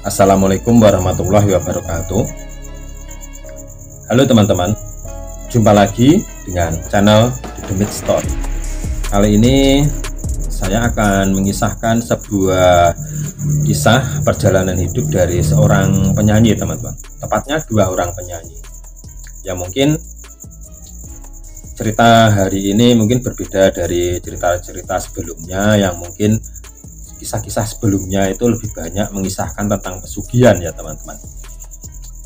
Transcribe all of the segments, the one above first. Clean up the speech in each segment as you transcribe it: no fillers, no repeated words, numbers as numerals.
Assalamualaikum warahmatullahi wabarakatuh. Halo teman-teman, jumpa lagi dengan channel Dedemit Story. Kali ini saya akan mengisahkan sebuah kisah perjalanan hidup dari seorang penyanyi, teman-teman. Tepatnya dua orang penyanyi. Ya, mungkin cerita hari ini mungkin berbeda dari cerita-cerita sebelumnya yang mungkin kisah-kisah sebelumnya itu lebih banyak mengisahkan tentang pesugihan ya teman-teman.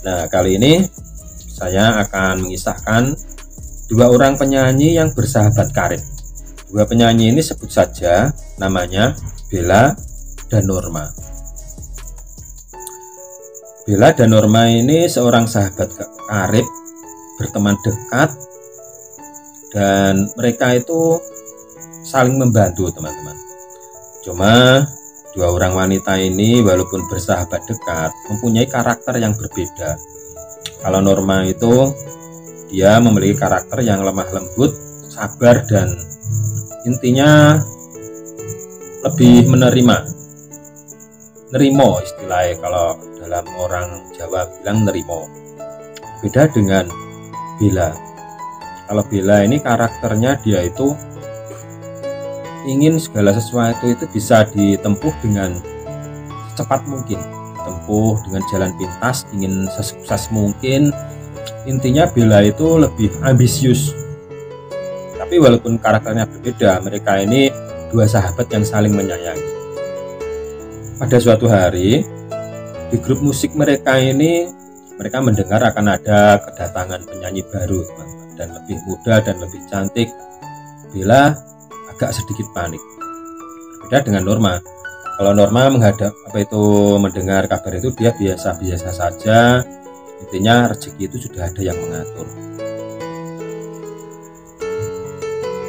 Nah, kali ini saya akan mengisahkan dua orang penyanyi yang bersahabat karib. Dua penyanyi ini sebut saja namanya Bella dan Norma. Bella dan Norma ini seorang sahabat karib, berteman dekat, dan mereka itu saling membantu teman-teman. Cuma dua orang wanita ini walaupun bersahabat dekat mempunyai karakter yang berbeda. Kalau Norma itu dia memiliki karakter yang lemah lembut, sabar, dan intinya lebih nerimo istilahnya, kalau dalam orang Jawa bilang nerimo. Beda dengan Bella. Kalau Bella ini karakternya dia itu ingin segala sesuatu itu bisa ditempuh dengan secepat mungkin, tempuh dengan jalan pintas, ingin sesukses mungkin. Intinya Bella itu lebih ambisius. Tapi walaupun karakternya berbeda, mereka ini dua sahabat yang saling menyayangi. Pada suatu hari di grup musik mereka ini, mereka mendengar akan ada kedatangan penyanyi baru, teman-teman, dan lebih muda dan lebih cantik. Bella agak sedikit panik. Beda dengan Norma. Kalau Norma mendengar kabar itu dia biasa-biasa saja. Intinya rezeki itu sudah ada yang mengatur.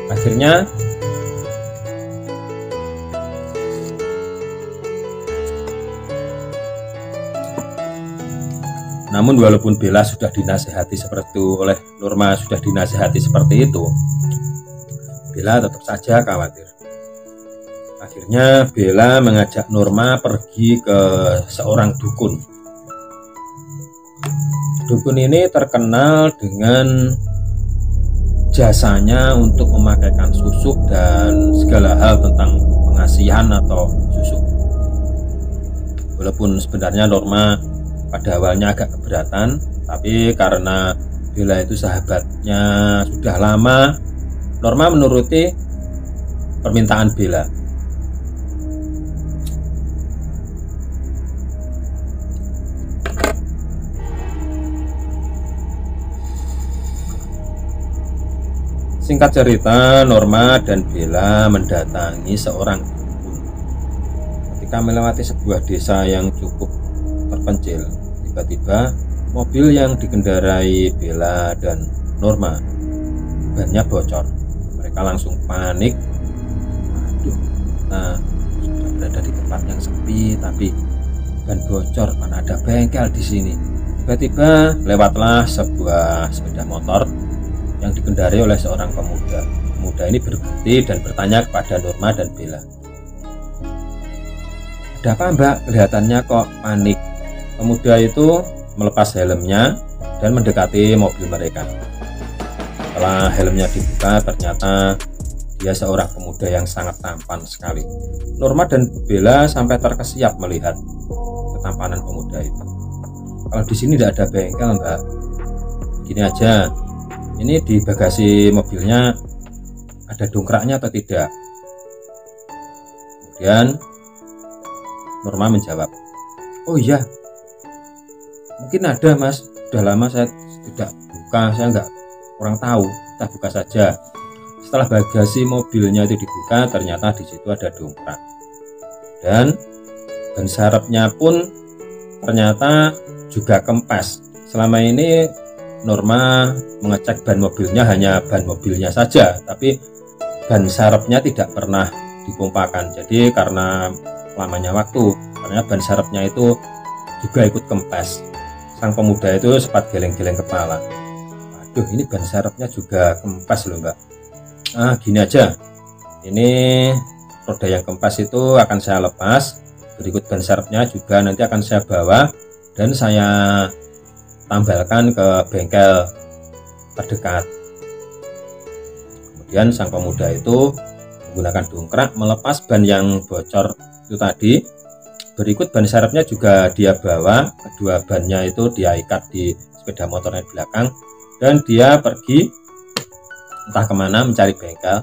Akhirnya namun walaupun Bella sudah dinasihati seperti itu, oleh Norma sudah dinasihati seperti itu, Bella tetap saja khawatir. Akhirnya Bella mengajak Norma pergi ke seorang dukun. Dukun ini terkenal dengan jasanya untuk memakaikan susuk dan segala hal tentang pengasihan atau susuk. Walaupun sebenarnya Norma pada awalnya agak keberatan, tapi karena Bella itu sahabatnya sudah lama, Norma menuruti permintaan Bella. Singkat cerita, Norma dan Bella mendatangi seorang dukun. Ketika melewati sebuah desa yang cukup terpencil, tiba-tiba mobil yang dikendarai Bella dan Norma bannya bocor. Mereka langsung panik. Aduh, nah sudah berada di tempat yang sepi, tapi ban bocor, mana ada bengkel di sini. Tiba-tiba lewatlah sebuah sepeda motor yang dikendarai oleh seorang pemuda. Pemuda ini berhenti dan bertanya kepada Norma dan Bella. Ada apa, Mbak? Kelihatannya kok panik. Pemuda itu melepas helmnya dan mendekati mobil mereka. Setelah helmnya dibuka, ternyata dia seorang pemuda yang sangat tampan sekali. Norma dan Bella sampai terkesiap melihat ketampanan pemuda itu. Kalau di sini tidak ada bengkel, Mbak. Gini aja, ini di bagasi mobilnya ada dongkraknya atau tidak? Kemudian Norma menjawab, oh iya, mungkin ada, Mas. Sudah lama saya tidak buka, saya kurang tahu, kita buka saja. Setelah bagasi mobilnya itu dibuka, ternyata di situ ada dongkrak, dan ban serepnya pun ternyata juga kempes. Selama ini Norma mengecek ban mobilnya hanya ban mobilnya saja, tapi ban serepnya tidak pernah dipompakan. Jadi karena lamanya waktu, karena ban serepnya itu juga ikut kempes. Sang pemuda itu sempat geleng-geleng kepala. Aduh, ini ban serepnya juga kempes loh, Mbak. Gini aja, ini roda yang kempes itu akan saya lepas, berikut ban serepnya juga nanti akan saya bawa dan saya tambalkan ke bengkel terdekat. Kemudian sang pemuda itu menggunakan dongkrak melepas ban yang bocor itu tadi. Berikut ban serepnya juga dia bawa, kedua bannya itu dia ikat di sepeda motornya di belakang, dan dia pergi entah kemana mencari bengkel.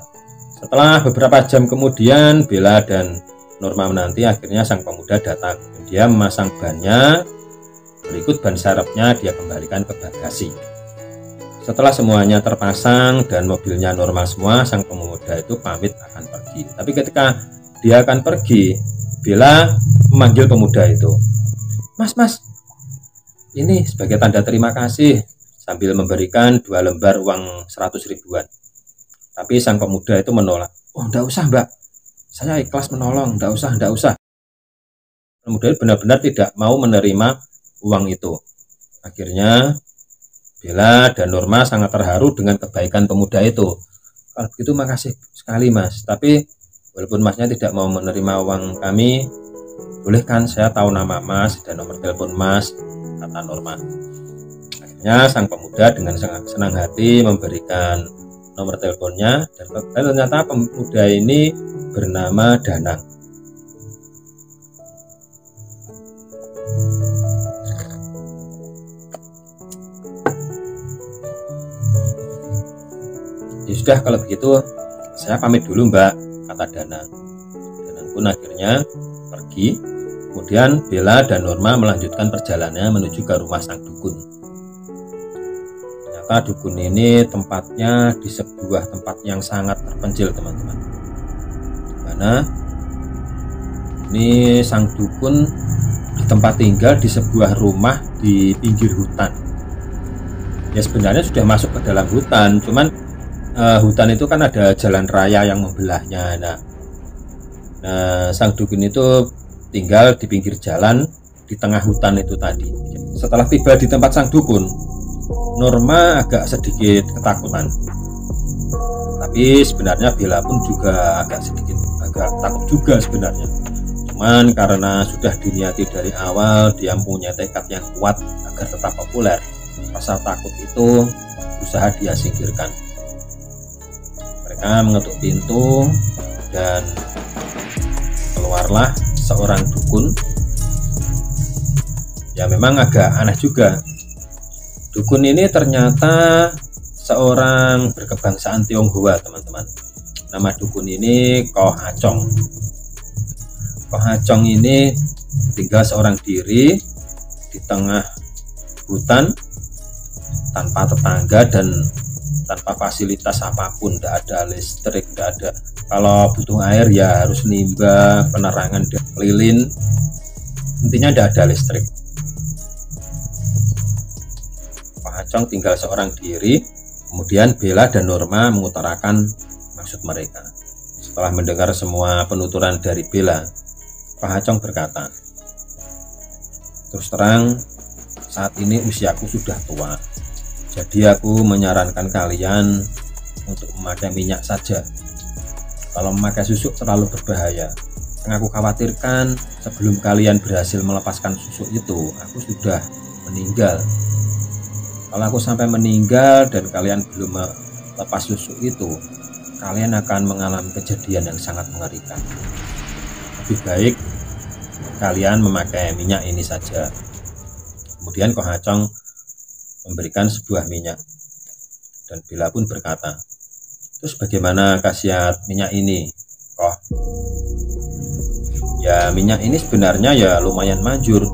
Setelah beberapa jam kemudian, Bella dan Norma menanti, akhirnya sang pemuda datang. Dia memasang bannya, berikut ban serepnya dia kembalikan ke bagasi. Setelah semuanya terpasang dan mobilnya normal semua, sang pemuda itu pamit akan pergi. Tapi ketika dia akan pergi, Bella memanggil pemuda itu, "Mas, ini sebagai tanda terima kasih," sambil memberikan 2 lembar uang 100 ribuan. Tapi sang pemuda itu menolak. "Oh, enggak usah mbak, saya ikhlas menolong, enggak usah. Pemuda benar-benar tidak mau menerima uang itu. Akhirnya Bella dan Norma sangat terharu dengan kebaikan pemuda itu. "Kalau begitu makasih sekali mas, tapi walaupun masnya tidak mau menerima uang kami, boleh kan saya tahu nama mas dan nomor telepon mas," kata Norma. Akhirnya sang pemuda dengan sangat senang hati memberikan nomor teleponnya, dan ternyata pemuda ini bernama Danang. "Ya sudah, kalau begitu saya pamit dulu mbak," kata Danang. Danang pun akhirnya pergi. Kemudian Bella dan Norma melanjutkan perjalanannya menuju ke rumah sang dukun. Ternyata dukun ini tempatnya di sebuah tempat yang sangat terpencil, teman-teman. Dimana ini sang dukun bertempat tinggal di sebuah rumah di pinggir hutan. Ya sebenarnya sudah masuk ke dalam hutan, cuman hutan itu kan ada jalan raya yang membelahnya. Nah, sang dukun itu tinggal di pinggir jalan di tengah hutan itu tadi. Setelah tiba di tempat sang dukun, Norma agak sedikit ketakutan. Tapi sebenarnya Bella pun juga agak takut juga sebenarnya. Cuman karena sudah diniati dari awal, dia punya tekad yang kuat agar tetap populer. Rasa takut itu berusaha dia singkirkan. Mereka mengetuk pintu dan keluarlah seorang dukun. Ya memang agak aneh juga. Dukun ini ternyata seorang berkebangsaan Tionghoa, teman-teman. Nama dukun ini Koh Acong. Koh Acong ini tinggal seorang diri di tengah hutan tanpa tetangga dan tanpa fasilitas apapun. Tidak ada listrik, tidak ada. Kalau butuh air ya harus nimba, penerangan lilin. Intinya tidak ada listrik. Koh Acong tinggal seorang diri. Kemudian Bella dan Norma mengutarakan maksud mereka. Setelah mendengar semua penuturan dari Bella, Koh Acong berkata, "Terus terang, saat ini usiaku sudah tua. Jadi aku menyarankan kalian untuk memakai minyak saja. Kalau memakai susu terlalu berbahaya. Yang aku khawatirkan sebelum kalian berhasil melepaskan susu itu, aku sudah meninggal. Kalau aku sampai meninggal dan kalian belum melepas susu itu, kalian akan mengalami kejadian yang sangat mengerikan. Lebih baik kalian memakai minyak ini saja." Kemudian Koh Acong memberikan sebuah minyak, dan Bella pun berkata, "Terus bagaimana khasiat minyak ini, Koh?" "Ya minyak ini sebenarnya ya lumayan manjur.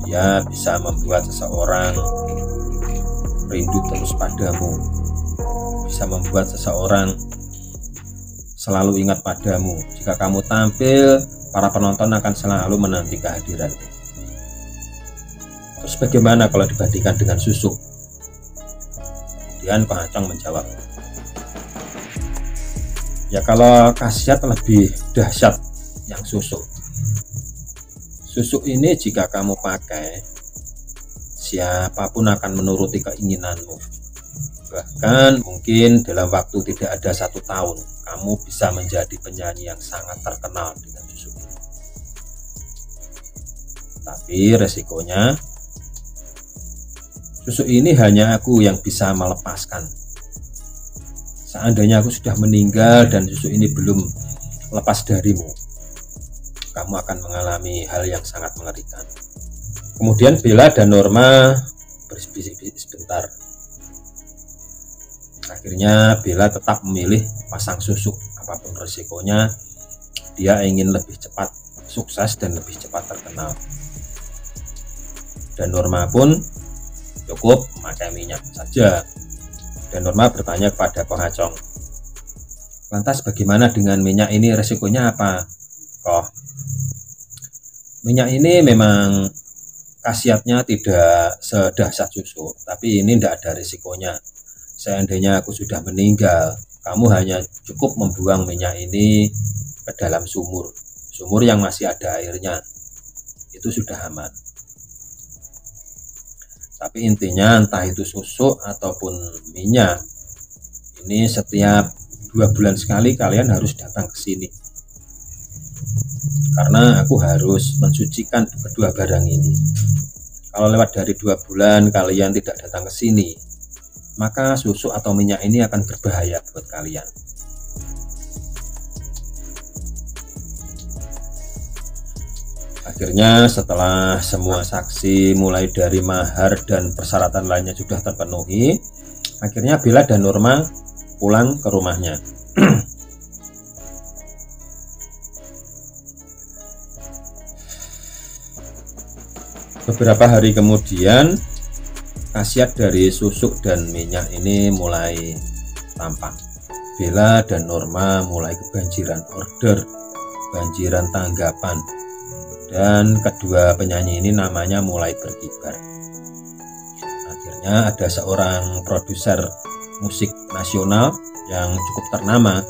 Dia bisa membuat seseorang rindu terus padamu, bisa membuat seseorang selalu ingat padamu. Jika kamu tampil, para penonton akan selalu menanti kehadiranmu." "Terus bagaimana kalau dibandingkan dengan susu?" Kemudian Koh Acong menjawab, "Ya kalau khasiat lebih dahsyat yang susu. Susu ini jika kamu pakai, siapapun akan menuruti keinginanmu. Bahkan mungkin dalam waktu tidak ada 1 tahun, kamu bisa menjadi penyanyi yang sangat terkenal dengan susu ini." Tapi resikonya susuk ini hanya aku yang bisa melepaskan. Seandainya aku sudah meninggal dan susuk ini belum lepas darimu, kamu akan mengalami hal yang sangat mengerikan. Kemudian Bella dan Norma berbisik-bisik sebentar. Akhirnya Bella tetap memilih pasang susuk. Apapun resikonya, dia ingin lebih cepat sukses dan lebih cepat terkenal. Dan Norma pun cukup memakai minyak saja. Dan Norma bertanya kepada Pohacong, lantas bagaimana dengan minyak ini, resikonya apa? Oh, minyak ini memang khasiatnya tidak sedahsyat susuk, tapi ini tidak ada risikonya. Seandainya aku sudah meninggal, kamu hanya cukup membuang minyak ini ke dalam sumur yang masih ada airnya, itu sudah aman. Tapi intinya entah itu susuk ataupun minyak, ini setiap 2 bulan sekali kalian harus datang ke sini, karena aku harus mensucikan kedua barang ini. Kalau lewat dari 2 bulan kalian tidak datang ke sini, maka susuk atau minyak ini akan berbahaya buat kalian. Akhirnya setelah semua saksi mulai dari mahar dan persyaratan lainnya sudah terpenuhi, akhirnya Bella dan Norma pulang ke rumahnya. Beberapa hari kemudian, khasiat dari susuk dan minyak ini mulai tampak. Bella dan Norma mulai kebanjiran order, banjiran tanggapan, dan kedua penyanyi ini namanya mulai berkibar. Akhirnya ada seorang produser musik nasional yang cukup ternama.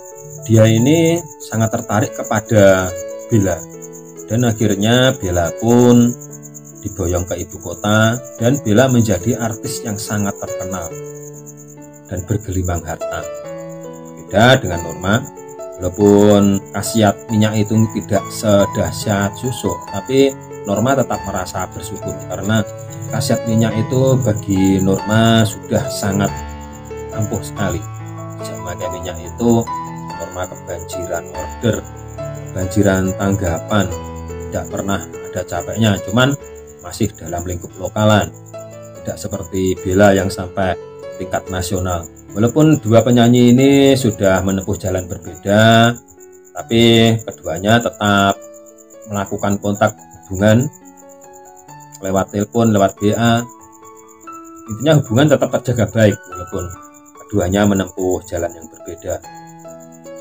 Dia ini sangat tertarik kepada Bella, dan akhirnya Bella pun diboyong ke ibu kota, dan Bella menjadi artis yang sangat terkenal dan bergelimang harta. Beda dengan Norma, walaupun khasiat minyak itu tidak sedahsyat susuk, tapi Norma tetap merasa bersyukur karena khasiat minyak itu bagi Norma sudah sangat ampuh sekali. Sejak memakai minyak itu, Norma kebanjiran order, kebanjiran tanggapan, tidak pernah ada capeknya, cuman masih dalam lingkup lokalan, tidak seperti Bella yang sampai tingkat nasional. Walaupun dua penyanyi ini sudah menempuh jalan berbeda, tapi keduanya tetap melakukan kontak hubungan lewat telepon, lewat WA. Intinya hubungan tetap terjaga baik walaupun keduanya menempuh jalan yang berbeda.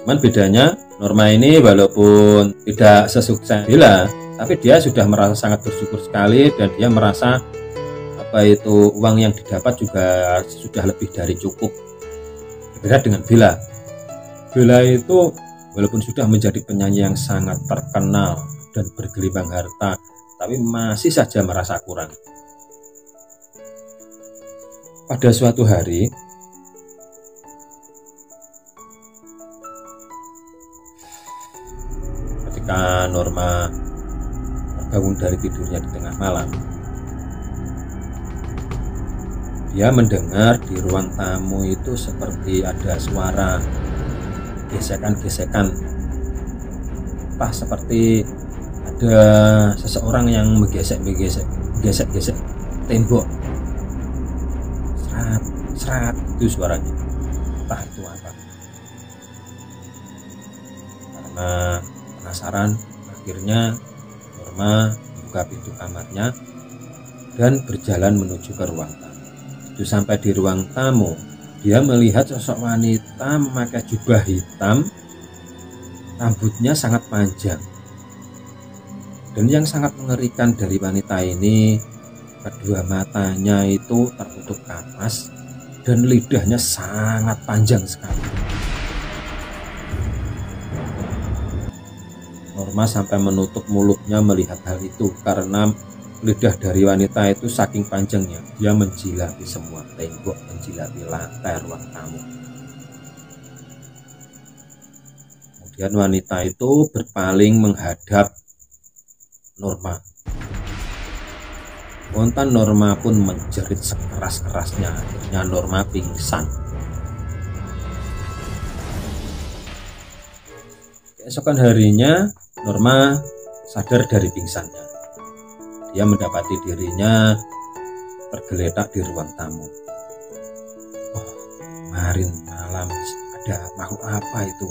Cuman bedanya, Norma ini walaupun tidak sesukses Bella, tapi dia sudah merasa sangat bersyukur sekali, dan dia merasa uang yang didapat juga sudah lebih dari cukup. Berbeda dengan Bella. Bella itu walaupun sudah menjadi penyanyi yang sangat terkenal dan bergelimang harta, tapi masih saja merasa kurang. Pada suatu hari, ketika Norma terbangun dari tidurnya di tengah malam, dia mendengar di ruang tamu itu seperti ada suara gesekan-gesekan, entah seperti ada seseorang yang menggesek-gesek tembok, serat itu suaranya, entah itu apa. Karena penasaran, akhirnya Norma membuka pintu kamarnya dan berjalan menuju ke ruang tamu. Itu sampai di ruang tamu, dia melihat sosok wanita memakai jubah hitam, rambutnya sangat panjang. Dan yang sangat mengerikan dari wanita ini, kedua matanya itu tertutup kapas dan lidahnya sangat panjang sekali. Norma sampai menutup mulutnya melihat hal itu, karena lidah dari wanita itu saking panjangnya, dia menjilati semua tembok, menjilati lantai ruang tamu. Kemudian wanita itu berpaling menghadap Norma. Spontan Norma pun menjerit sekeras-kerasnya. Akhirnya Norma pingsan. Keesokan harinya Norma sadar dari pingsannya. Dia mendapati dirinya tergeletak di ruang tamu. Oh, kemarin malam ada makhluk apa itu?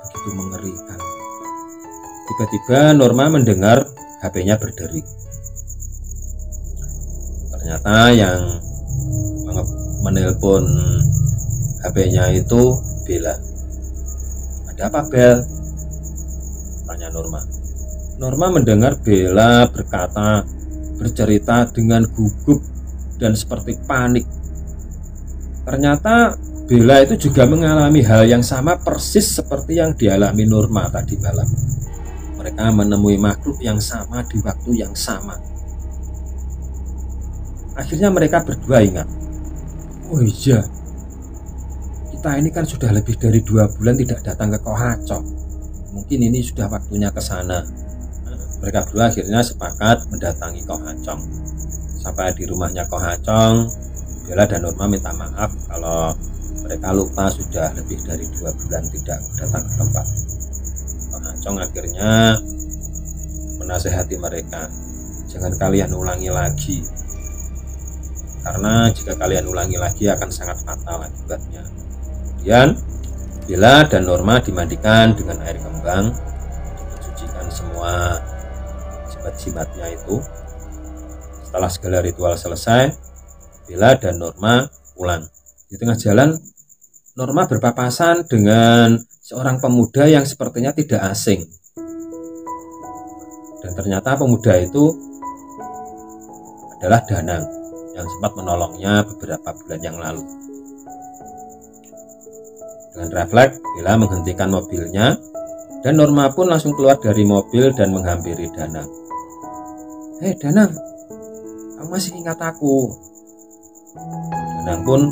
Begitu mengerikan. Tiba-tiba Norma mendengar HP-nya berdering. Ternyata yang menelpon HP-nya itu Bella. Ada apa, Bel? Tanya Norma. Norma mendengar Bella bercerita dengan gugup dan seperti panik. Ternyata Bella itu juga mengalami hal yang sama persis seperti yang dialami Norma tadi malam. Mereka menemui makhluk yang sama di waktu yang sama. Akhirnya mereka berdua ingat, oh iya, kita ini kan sudah lebih dari 2 bulan tidak datang ke Kohachong. Mungkin ini sudah waktunya ke sana. Mereka berdua akhirnya sepakat mendatangi Kohachong. Sampai di rumahnya Kohachong, Bella dan Norma minta maaf kalau mereka lupa sudah lebih dari 2 bulan tidak datang ke tempat. Kohachong akhirnya menasehati mereka, jangan kalian ulangi lagi. Karena jika kalian ulangi lagi akan sangat fatal akibatnya. Kemudian Bella dan Norma dimandikan dengan air kembang, mensucikan semua jimat-jimatnya itu. Setelah segala ritual selesai, Bella dan Norma pulang. Di tengah jalan, Norma berpapasan dengan seorang pemuda yang sepertinya tidak asing. Dan ternyata pemuda itu adalah Danang yang sempat menolongnya beberapa bulan yang lalu. Dengan refleks, Bella menghentikan mobilnya dan Norma pun langsung keluar dari mobil dan menghampiri Danang. Hei Danang, kamu masih ingat aku? Danang pun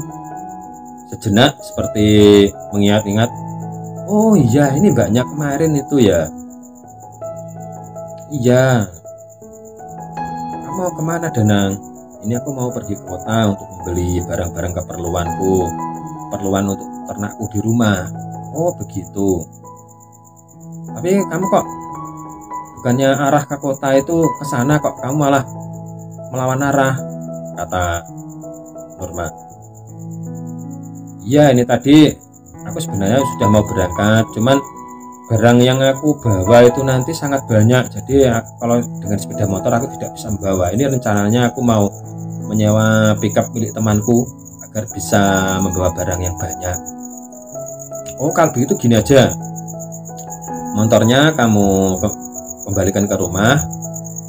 sejenak seperti mengingat-ingat. Oh iya, ini mbaknya kemarin itu ya. Iya. Kamu mau kemana Danang? Ini aku mau pergi ke kota untuk membeli barang-barang keperluan untuk ternakku di rumah. Oh begitu. Tapi kamu kok bukannya arah ke kota itu ke sana, kok kamu malah melawan arah, kata Norma. Iya, ini tadi aku sebenarnya sudah mau berangkat, cuman barang yang aku bawa itu nanti sangat banyak, jadi kalau dengan sepeda motor aku tidak bisa membawa. Ini rencananya aku mau menyewa pickup milik temanku agar bisa membawa barang yang banyak. Oh kalau begitu gini aja, motornya kamu kembalikan ke rumah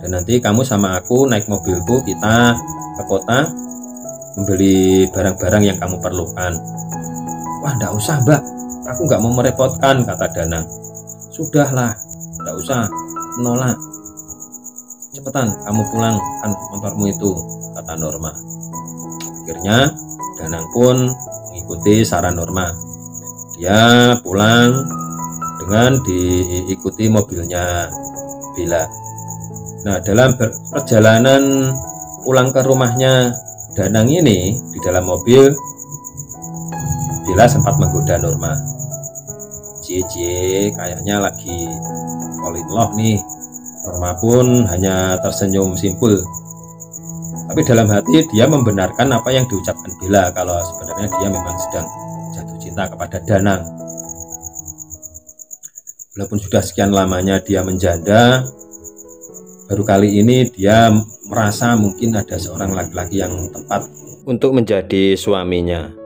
dan nanti kamu sama aku naik mobilku, kita ke kota membeli barang-barang yang kamu perlukan. Wah enggak usah mbak, aku nggak mau merepotkan, kata Danang. Sudahlah, enggak usah menolak. Cepetan kamu pulang kan motormu itu, kata Norma. Akhirnya Danang pun mengikuti saran Norma. Dia pulang dengan diikuti mobilnya Bella. Nah, dalam perjalanan pulang ke rumahnya Danang ini, di dalam mobil Bella sempat menggoda Norma. Cie, kayaknya lagi fall in love nih. Norma pun hanya tersenyum simpul. Tapi dalam hati dia membenarkan apa yang diucapkan Bella, kalau sebenarnya dia memang sedang jatuh cinta kepada Danang. Walaupun sudah sekian lamanya dia menjanda, baru kali ini dia merasa mungkin ada seorang laki-laki yang tepat untuk menjadi suaminya.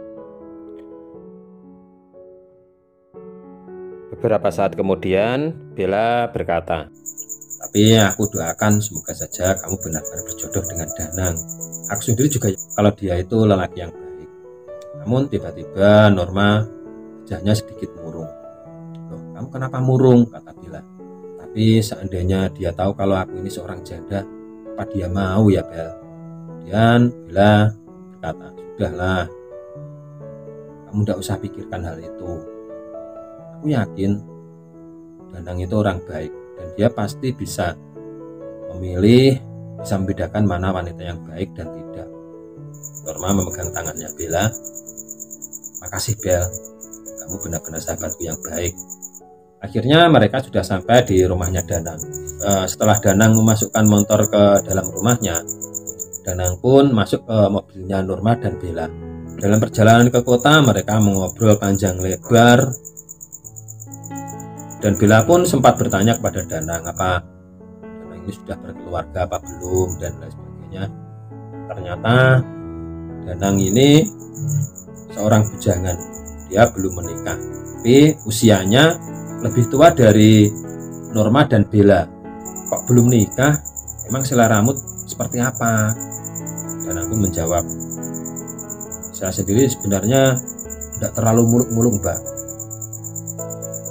Beberapa saat kemudian Bella berkata, tapi aku doakan semoga saja kamu benar-benar berjodoh dengan Danang. Aku sendiri juga kalau dia itu lelaki yang baik. Namun tiba-tiba Norma wajahnya sedikit murung. Loh, kamu kenapa murung? Kata Bella. Tapi seandainya dia tahu kalau aku ini seorang janda, apa dia mau ya Bel? Kemudian Bella berkata, sudahlah, kamu tidak usah pikirkan hal itu. Aku yakin Danang itu orang baik dan dia pasti bisa memilih bisa membedakan mana wanita yang baik dan tidak. Norma memegang tangannya Bella. Makasih Bel, kamu benar-benar sahabatku yang baik. Akhirnya mereka sudah sampai di rumahnya Danang. Setelah Danang memasukkan motor ke dalam rumahnya, Danang pun masuk ke mobilnya Norma dan Bella. Dalam perjalanan ke kota mereka mengobrol panjang lebar, dan Bella pun sempat bertanya kepada Danang apa Danang ini sudah berkeluarga apa belum dan lain sebagainya. Ternyata Danang ini seorang bujangan, dia belum menikah, tapi usianya lebih tua dari Norma dan Bella. Kok belum nikah? Emang selera rambut seperti apa? Danang pun menjawab, saya sendiri sebenarnya tidak terlalu muluk-muluk Mbak.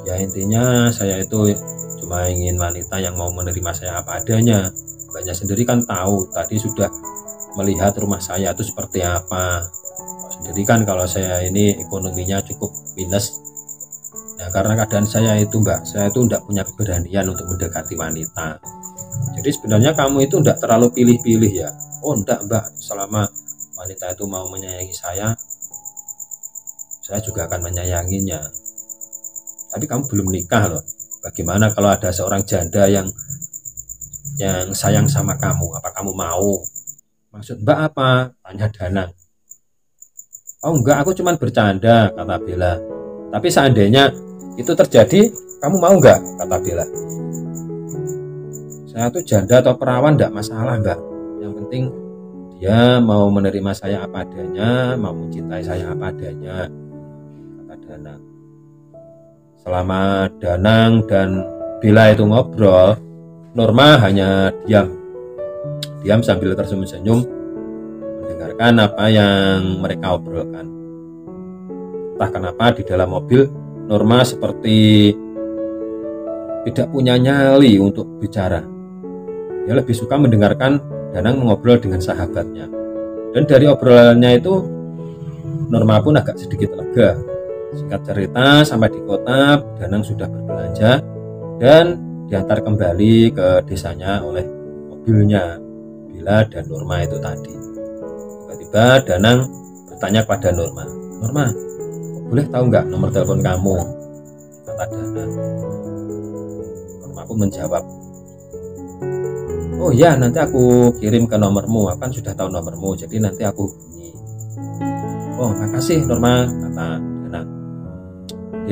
Ya intinya saya itu cuma ingin wanita yang mau menerima saya apa adanya. Mbaknya sendiri kan tahu, tadi sudah melihat rumah saya itu seperti apa. Sendiri kan kalau saya ini ekonominya cukup minus. Ya karena keadaan saya itu Mbak, saya itu tidak punya keberanian untuk mendekati wanita. Jadi sebenarnya kamu itu tidak terlalu pilih-pilih ya. Oh enggak Mbak, selama wanita itu mau menyayangi saya juga akan menyayanginya. Tapi kamu belum nikah loh. Bagaimana kalau ada seorang janda yang sayang sama kamu? Apa kamu mau? Maksud Mbak apa? Tanya Danang. Oh enggak, aku cuma bercanda, kata Bella. Tapi seandainya itu terjadi, kamu mau enggak? Kata Bella. Saya tuh janda atau perawan enggak masalah Mbak. Yang penting dia mau menerima saya apa adanya, mau mencintai saya apa adanya, kata Danang. Selama Danang dan Bella itu ngobrol, Norma hanya diam sambil tersenyum-senyum mendengarkan apa yang mereka obrolkan. Entah kenapa di dalam mobil Norma seperti tidak punya nyali untuk bicara. Dia lebih suka mendengarkan Danang mengobrol dengan sahabatnya. Dan dari obrolannya itu Norma pun agak sedikit lega. Singkat cerita, sampai di kota Danang sudah berbelanja dan diantar kembali ke desanya oleh mobilnya Bella dan Norma itu tadi. Tiba-tiba Danang bertanya kepada Norma, Norma, boleh tahu nggak nomor telepon kamu? Kata Danang. Norma pun menjawab, oh ya nanti aku kirim ke nomormu, aku kan sudah tahu nomormu, jadi nanti aku hubungi. Oh makasih Norma, kata Danang.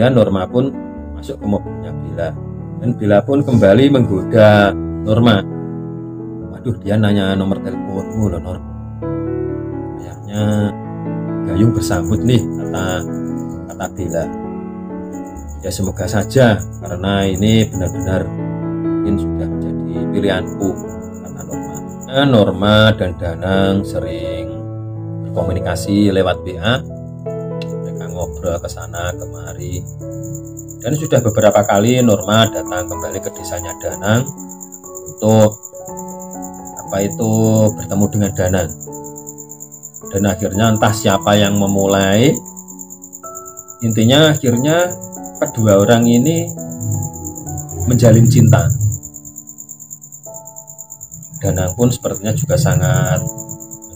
Norma pun masuk ke mobilnya Bella, dan Bella pun kembali menggoda Norma. Waduh, dia nanya nomor teleponmu loh Nor. Kayaknya gayung bersambut nih, kata Bella. Ya semoga saja, karena ini benar-benar mungkin sudah menjadi pilihanku, kata Norma. Norma dan Danang sering berkomunikasi lewat WA. Ngobrol ke sana kemari, dan sudah beberapa kali Norma datang kembali ke desanya Danang untuk bertemu dengan Danang. Dan akhirnya entah siapa yang memulai, intinya akhirnya kedua orang ini menjalin cinta. Danang pun sepertinya juga sangat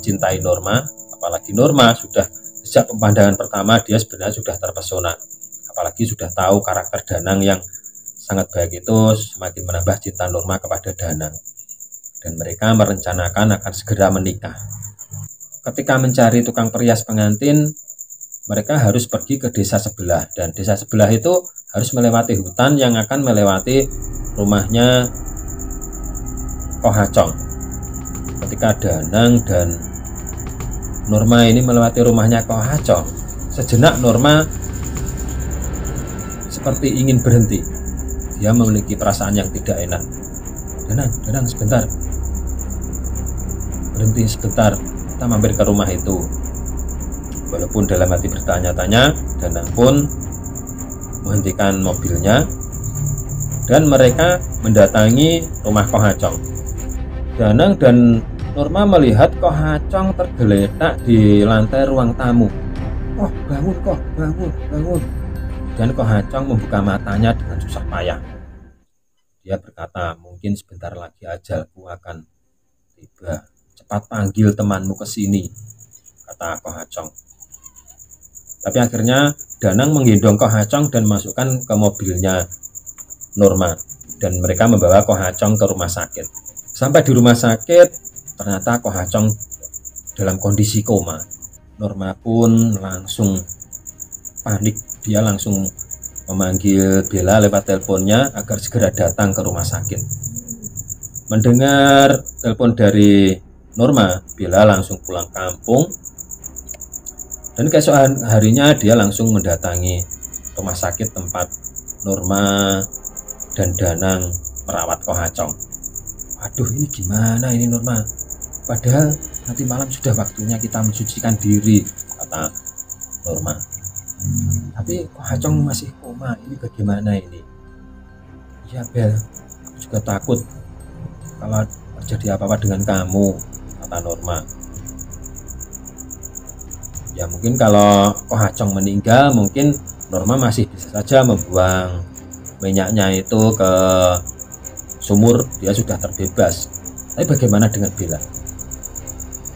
mencintai Norma, apalagi Norma sudah sejak pemandangan pertama dia sebenarnya sudah terpesona, apalagi sudah tahu karakter Danang yang sangat baik itu semakin menambah cinta Norma kepada Danang, dan mereka merencanakan akan segera menikah. Ketika mencari tukang perias pengantin, mereka harus pergi ke desa sebelah, dan desa sebelah itu harus melewati hutan yang akan melewati rumahnya Kohacong. Ketika Danang dan Norma ini melewati rumahnya Kohacong, sejenak Norma seperti ingin berhenti. Dia memiliki perasaan yang tidak enak. Danang sebentar. Berhenti sebentar, kita mampir ke rumah itu. Walaupun dalam hati bertanya-tanya, Danang pun menghentikan mobilnya dan mereka mendatangi rumah Kohacong. Danang dan Norma melihat Kohacong tergeletak di lantai ruang tamu. Oh, bangun. Dan Kohacong membuka matanya dengan susah payah. Dia berkata, mungkin sebentar lagi ajalku akan tiba. Cepat panggil temanmu ke sini, kata Ko Hachong. Tapi akhirnya Danang menggendong Ko Hachong dan masukkan ke mobilnya Norma, dan mereka membawa Ko Hachong ke rumah sakit. Sampai di rumah sakit, ternyata Ko Hachong dalam kondisi koma. Norma pun langsung panik, dia langsung memanggil Bella lewat teleponnya agar segera datang ke rumah sakit. Mendengar telepon dari Norma, Bella langsung pulang kampung, dan keesokan harinya dia langsung mendatangi rumah sakit tempat Norma dan Danang merawat Ko Hachong. Aduh, ini gimana ini Norma? Padahal nanti malam sudah waktunya kita mensucikan diri, kata Norma. Tapi Ko Hachong masih koma, ini bagaimana ini? Ya Bel, aku juga takut kalau terjadi apa-apa dengan kamu, kata Norma. Ya mungkin kalau Ko Hachong meninggal, mungkin Norma masih bisa saja membuang minyaknya itu ke sumur, dia sudah terbebas. Tapi bagaimana dengan Bella?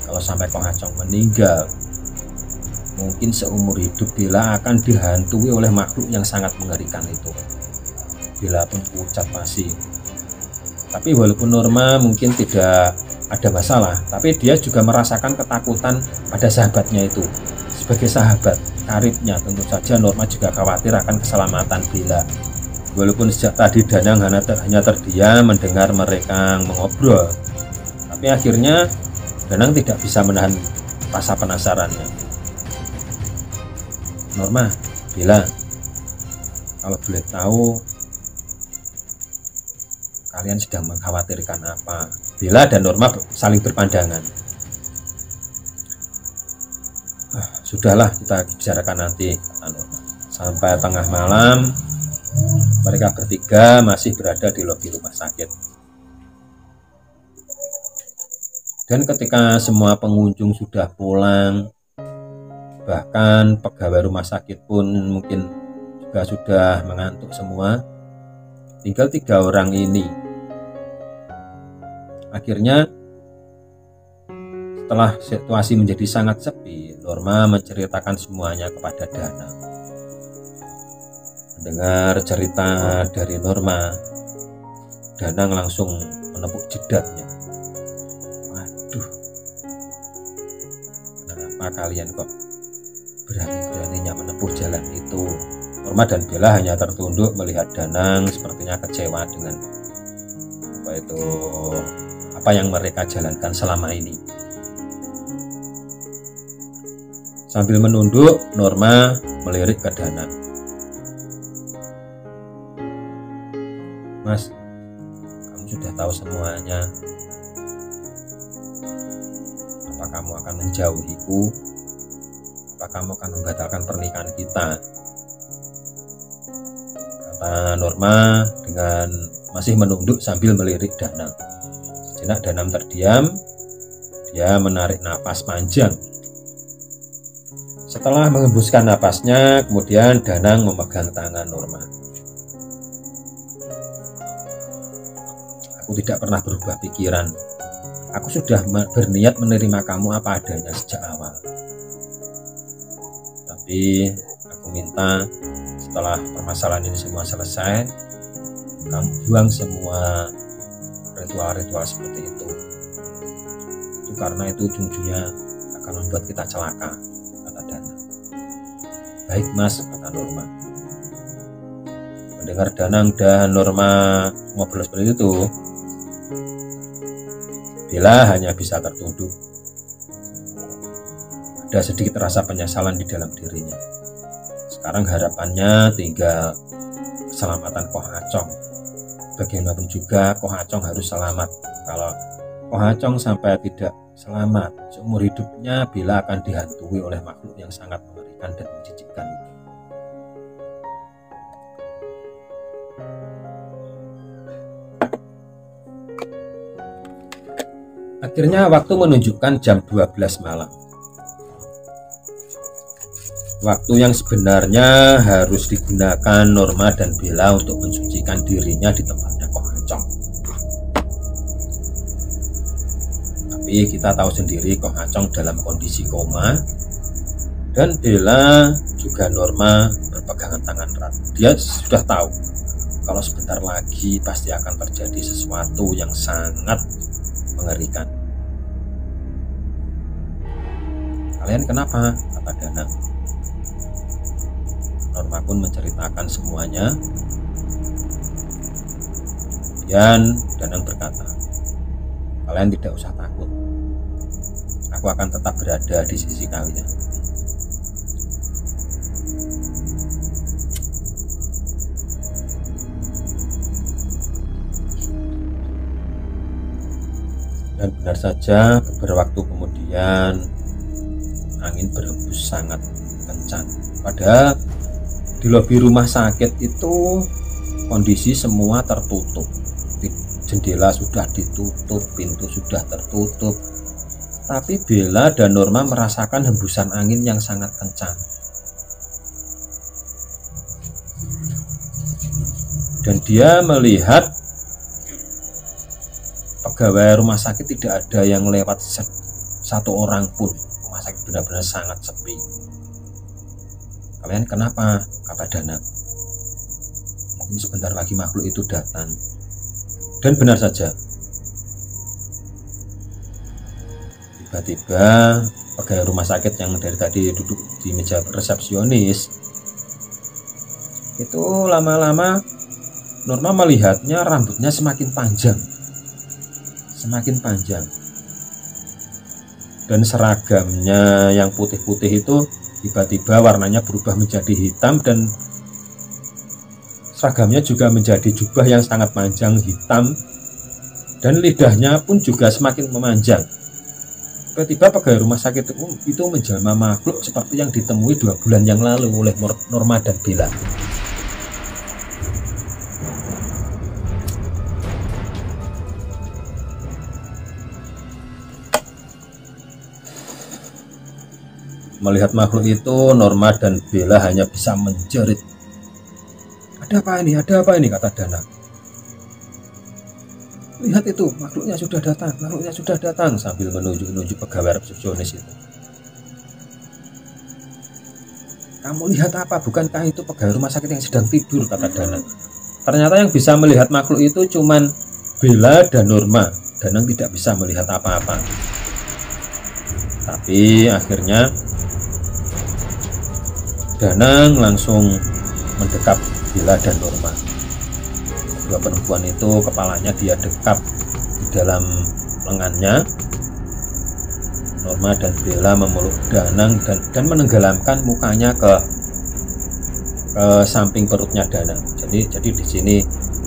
Kalau sampai Ko Hachong meninggal, mungkin seumur hidup Bella akan dihantui oleh makhluk yang sangat mengerikan itu. Bella pun pucat pasti. Tapi walaupun Norma mungkin tidak ada masalah, tapi dia juga merasakan ketakutan pada sahabatnya itu. Sebagai sahabat karibnya, tentu saja Norma juga khawatir akan keselamatan Bella. Walaupun sejak tadi Danang hanya terdiam mendengar mereka mengobrol, tapi akhirnya Danang tidak bisa menahan rasa penasarannya. Norma, Bella, kalau boleh tahu kalian sedang mengkhawatirkan apa? Bella dan Norma saling berpandangan. Sudahlah, kita bicarakan nanti, kata Norma. Sampai tengah malam, mereka bertiga masih berada di lobi rumah sakit. Dan ketika semua pengunjung sudah pulang, bahkan pegawai rumah sakit pun mungkin juga sudah mengantuk semua, tinggal 3 orang ini. Akhirnya setelah situasi menjadi sangat sepi, Norma menceritakan semuanya kepada Danang. Mendengar cerita dari Norma, Danang langsung menepuk jidatnya. Waduh, kenapa kalian kok berani-beraninya menempuh jalan itu? Norma dan Bella hanya tertunduk melihat Danang, sepertinya kecewa dengan apa yang mereka jalankan selama ini. Sambil menunduk, Norma melirik ke Danang. Mas, kamu sudah tahu semuanya. Apa kamu akan menjauhiku? Apa kamu akan membatalkan pernikahan kita? Kata Norma dengan masih menunduk sambil melirik Danang. Sejenak Danang terdiam, dia menarik napas panjang. Setelah mengembuskan napasnya, kemudian Danang memegang tangan Norma. Aku tidak pernah berubah pikiran. Aku sudah berniat menerima kamu apa adanya sejak awal. Tapi aku minta setelah permasalahan ini semua selesai, kamu buang semua ritual-ritual seperti itu. Itu karena itu ujung-ujungnya akan membuat kita celaka, kata Danang. Baik Mas, kata Norma. Mendengar Danang dan Norma ngobrol seperti itu, Bella hanya bisa tertunduk. Ada sedikit rasa penyesalan di dalam dirinya. Sekarang harapannya tinggal keselamatan Ko Hachong. Bagaimanapun juga Ko Hachong harus selamat. Kalau Ko Hachong sampai tidak selamat, seumur hidupnya Bella akan dihantui oleh makhluk yang sangat mengerikan dan menjijikkan itu. Akhirnya waktu menunjukkan jam 12 malam. Waktu yang sebenarnya harus digunakan Norma dan Bella untuk mensucikan dirinya di tempatnya Ko Hachong. Tapi kita tahu sendiri Koh Acong dalam kondisi koma, dan Bella juga Norma berpegangan tangan erat. Dia sudah tahu kalau sebentar lagi pasti akan terjadi sesuatu yang sangat mengerikan. Kalian kenapa? Kata Danang. Norma pun menceritakan semuanya. Kemudian Danang berkata, kalian tidak usah takut. Aku akan tetap berada di sisi kalian. Dan benar saja, beberapa waktu kemudian angin berhembus sangat kencang. Padahal di lobi rumah sakit itu kondisi semua tertutup. Jendela sudah ditutup, pintu sudah tertutup. Tapi Bella dan Norma merasakan hembusan angin yang sangat kencang. Dan dia melihat pegawai rumah sakit tidak ada yang lewat satu orang pun. Rumah sakit benar-benar sangat sepi. Kalian kenapa? Kata Danang. Mungkin sebentar lagi makhluk itu datang. Dan benar saja, tiba-tiba pegawai rumah sakit yang dari tadi duduk di meja resepsionis itu lama-lama Norma melihatnya rambutnya semakin panjang, dan seragamnya yang putih-putih itu tiba-tiba warnanya berubah menjadi hitam, dan seragamnya juga menjadi jubah yang sangat panjang hitam, dan lidahnya pun juga semakin memanjang. Tiba-tiba pegawai rumah sakit itu menjelma makhluk seperti yang ditemui 2 bulan yang lalu oleh Norma dan Bella. Melihat makhluk itu, Norma dan Bella hanya bisa menjerit. Ada apa ini? Ada apa ini? Kata Danang. Lihat itu, makhluknya sudah datang, sambil menunjuk-nunjuk pegawai resepsionis itu. Kamu lihat apa? Bukankah itu pegawai rumah sakit yang sedang tidur? Kata Danang. Ternyata yang bisa melihat makhluk itu cuman Bella dan Norma. Danang tidak bisa melihat apa-apa. Tapi akhirnya Danang langsung mendekap Bella dan Norma. Kedua perempuan itu kepalanya dia dekap di dalam lengannya. Norma dan Bella memeluk Danang dan menenggelamkan mukanya ke samping perutnya Danang. Jadi di sini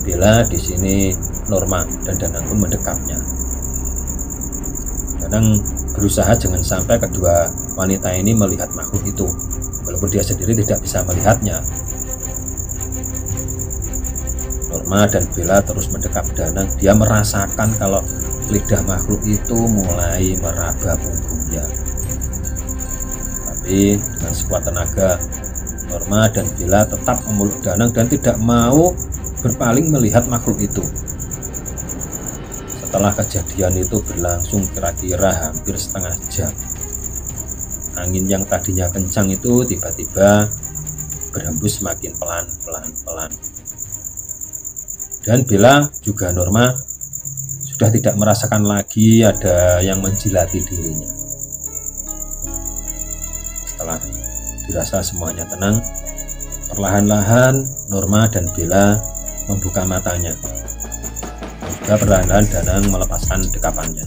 Bella, di sini Norma, dan Danang pun mendekapnya. Danang berusaha jangan sampai kedua wanita ini melihat makhluk itu, walaupun dia sendiri tidak bisa melihatnya. Norma dan Bella terus mendekap Danang. Dia merasakan kalau lidah makhluk itu mulai meraba punggungnya. Tapi dengan sekuat tenaga, Norma dan Bella tetap memeluk Danang dan tidak mau berpaling melihat makhluk itu. Setelah kejadian itu berlangsung kira-kira hampir setengah jam, angin yang tadinya kencang itu tiba-tiba berhembus semakin pelan-pelan. Dan Bella juga Norma sudah tidak merasakan lagi ada yang menjilati dirinya. Setelah dirasa semuanya tenang, perlahan-lahan Norma dan Bella membuka matanya. Juga perlahan-lahan Danang melepaskan dekapannya.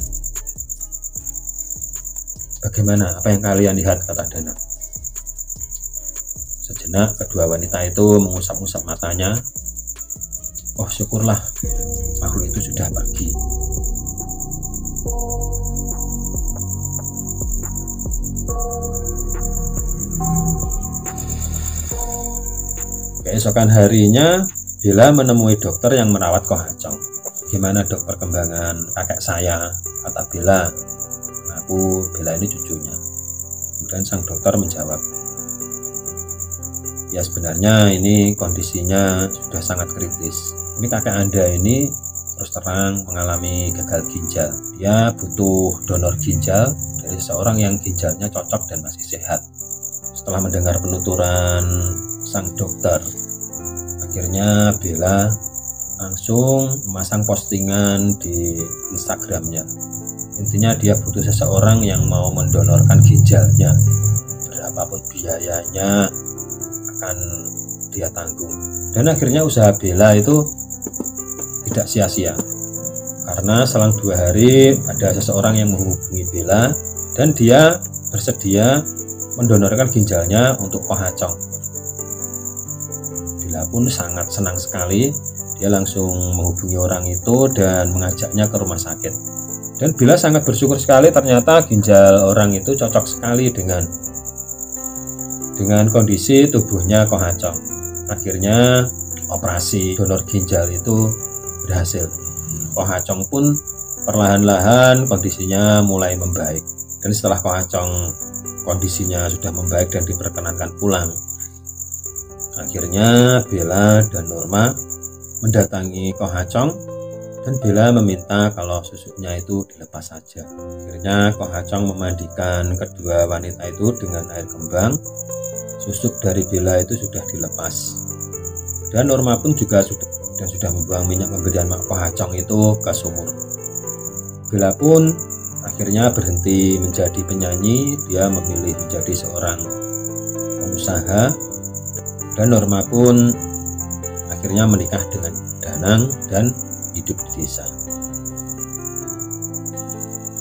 Bagaimana? Apa yang kalian lihat? Kata Danang. Sejenak kedua wanita itu mengusap-usap matanya. Oh, syukurlah makhluk itu sudah pergi. Keesokan harinya, Bella menemui dokter yang merawat Koh Acong. Gimana dok perkembangan kakek saya? Kata Bella. Bella ini cucunya. Kemudian sang dokter menjawab, ya sebenarnya ini kondisinya sudah sangat kritis. Ini kakek Anda ini terus terang mengalami gagal ginjal. Dia butuh donor ginjal dari seorang yang ginjalnya cocok dan masih sehat. Setelah mendengar penuturan sang dokter, akhirnya Bella langsung memasang postingan di Instagramnya. Intinya dia butuh seseorang yang mau mendonorkan ginjalnya. Berapapun biayanya akan dia tanggung. Dan akhirnya usaha Bella itu tidak sia-sia, karena selang 2 hari ada seseorang yang menghubungi Bella dan dia bersedia mendonorkan ginjalnya untuk Koh Ha Chong. Bella pun sangat senang sekali. Dia langsung menghubungi orang itu dan mengajaknya ke rumah sakit. Dan Bella sangat bersyukur sekali, ternyata ginjal orang itu cocok sekali dengan kondisi tubuhnya Koh Ha Chong. Akhirnya operasi donor ginjal itu berhasil. Koh Ha Chong pun perlahan-lahan kondisinya mulai membaik. Dan setelah Koh Ha Chong kondisinya sudah membaik dan diperkenankan pulang, akhirnya Bella dan Norma mendatangi Koh Ha Chong dan Bella meminta kalau susuknya itu dilepas saja. Akhirnya Koh Ha Chong memandikan kedua wanita itu dengan air kembang. Susuk dari Bella itu sudah dilepas. Dan Norma pun juga sudah membuang minyak pemberian Koh Ha Chong itu ke sumur. Bella pun akhirnya berhenti menjadi penyanyi, dia memilih menjadi seorang pengusaha. Dan Norma pun akhirnya menikah dengan Danang dan hidup di desa.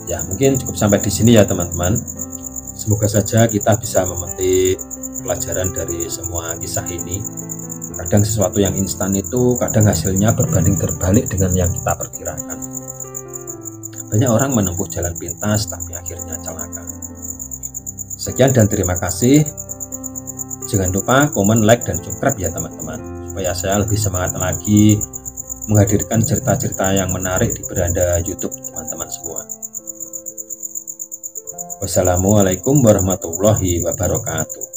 Ya, mungkin cukup sampai di sini ya teman-teman. Semoga saja kita bisa memetik pelajaran dari semua kisah ini. Kadang sesuatu yang instan itu kadang hasilnya berbanding terbalik dengan yang kita perkirakan. Banyak orang menempuh jalan pintas tapi akhirnya celaka. Sekian dan terima kasih. Jangan lupa komen, like, dan subscribe ya teman-teman, supaya saya lebih semangat lagi menghadirkan cerita-cerita yang menarik di beranda YouTube teman-teman semua. Wassalamualaikum warahmatullahi wabarakatuh.